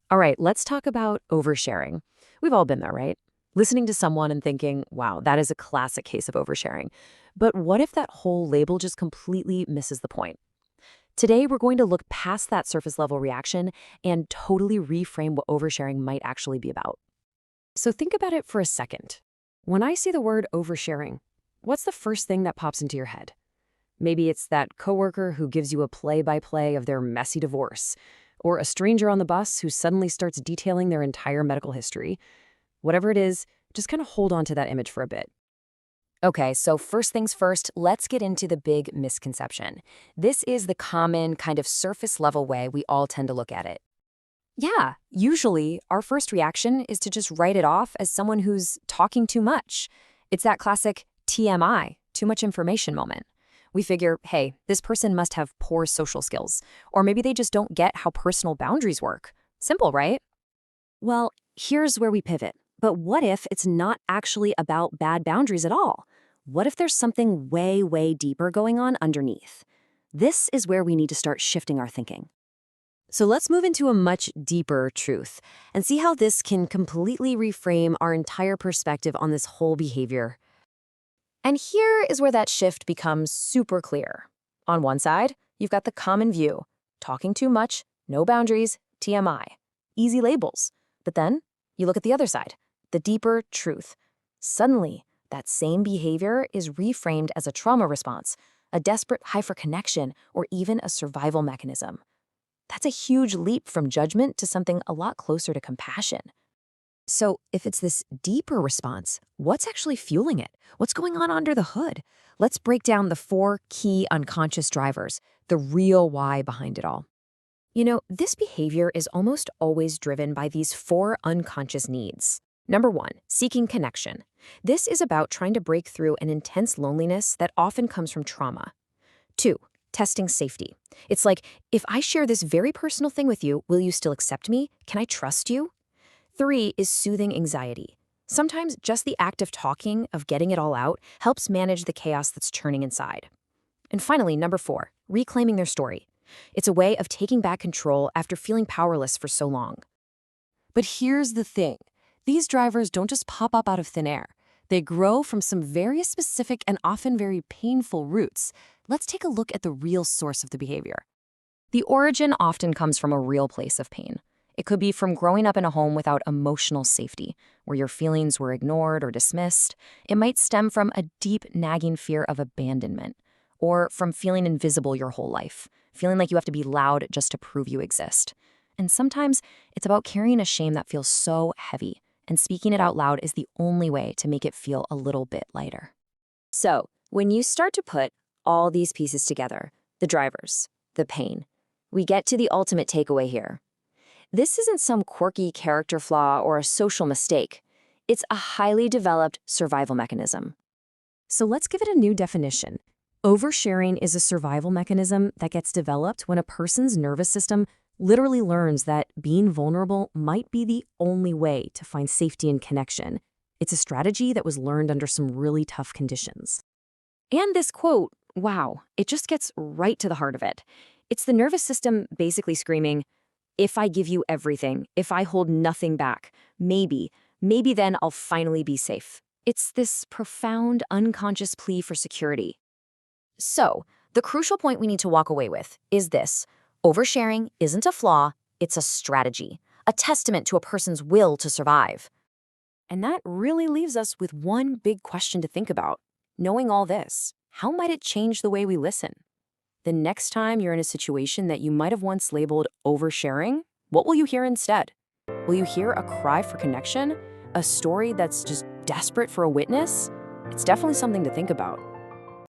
All right, let's talk about oversharing. We've all been there, right? Listening to someone and thinking, wow, that is a classic case of oversharing. But what if that whole label just completely misses the point? Today, we're going to look past that surface level reaction and totally reframe what oversharing might actually be about. So think about it for a second. When I see the word oversharing, what's the first thing that pops into your head? Maybe it's that coworker who gives you a play-by-play of their messy divorce, or a stranger on the bus who suddenly starts detailing their entire medical history. Whatever it is, just kind of hold on to that image for a bit. Okay, so first things first, let's get into the big misconception. This is the common kind of surface level way we all tend to look at it. Yeah, usually our first reaction is to just write it off as someone who's talking too much. It's that classic TMI, too much information moment. We figure, hey, this person must have poor social skills, or maybe they just don't get how personal boundaries work. Simple, right? Well, here's where we pivot. But what if it's not actually about bad boundaries at all? What if there's something way, way deeper going on underneath? This is where we need to start shifting our thinking. So let's move into a much deeper truth and see how this can completely reframe our entire perspective on this whole behavior. And here is where that shift becomes super clear. On one side, you've got the common view, talking too much, no boundaries, TMI, easy labels. But then you look at the other side, the deeper truth. Suddenly, that same behavior is reframed as a trauma response, a desperate hyperconnection, or even a survival mechanism. That's a huge leap from judgment to something a lot closer to compassion. So if it's this deeper response, what's actually fueling it? What's going on under the hood? Let's break down the 4 key unconscious drivers, the real why behind it all. You know, this behavior is almost always driven by these 4 unconscious needs. Number 1, seeking connection. This is about trying to break through an intense loneliness that often comes from trauma. 2, testing safety. It's like, if I share this very personal thing with you, will you still accept me? Can I trust you? 3 is soothing anxiety. Sometimes just the act of talking, of getting it all out, helps manage the chaos that's churning inside. And finally, number 4, reclaiming their story. It's a way of taking back control after feeling powerless for so long. But here's the thing. These drivers don't just pop up out of thin air. They grow from some very specific and often very painful roots. Let's take a look at the real source of the behavior. The origin often comes from a real place of pain. It could be from growing up in a home without emotional safety, where your feelings were ignored or dismissed. It might stem from a deep, nagging fear of abandonment, or from feeling invisible your whole life, feeling like you have to be loud just to prove you exist. And sometimes it's about carrying a shame that feels so heavy, and speaking it out loud is the only way to make it feel a little bit lighter. So, when you start to put all these pieces together, the drivers, the pain, we get to the ultimate takeaway here. This isn't some quirky character flaw or a social mistake. It's a highly developed survival mechanism. So let's give it a new definition. Oversharing is a survival mechanism that gets developed when a person's nervous system literally learns that being vulnerable might be the only way to find safety and connection. It's a strategy that was learned under some really tough conditions. And this quote, wow, it just gets right to the heart of it. It's the nervous system basically screaming, if I give you everything, if I hold nothing back, maybe then I'll finally be safe. It's this profound, unconscious plea for security. So, the crucial point we need to walk away with is this. Oversharing isn't a flaw, it's a strategy, a testament to a person's will to survive. And that really leaves us with one big question to think about. Knowing all this, how might it change the way we listen? The next time you're in a situation that you might have once labeled oversharing, what will you hear instead? Will you hear a cry for connection? A story that's just desperate for a witness? It's definitely something to think about.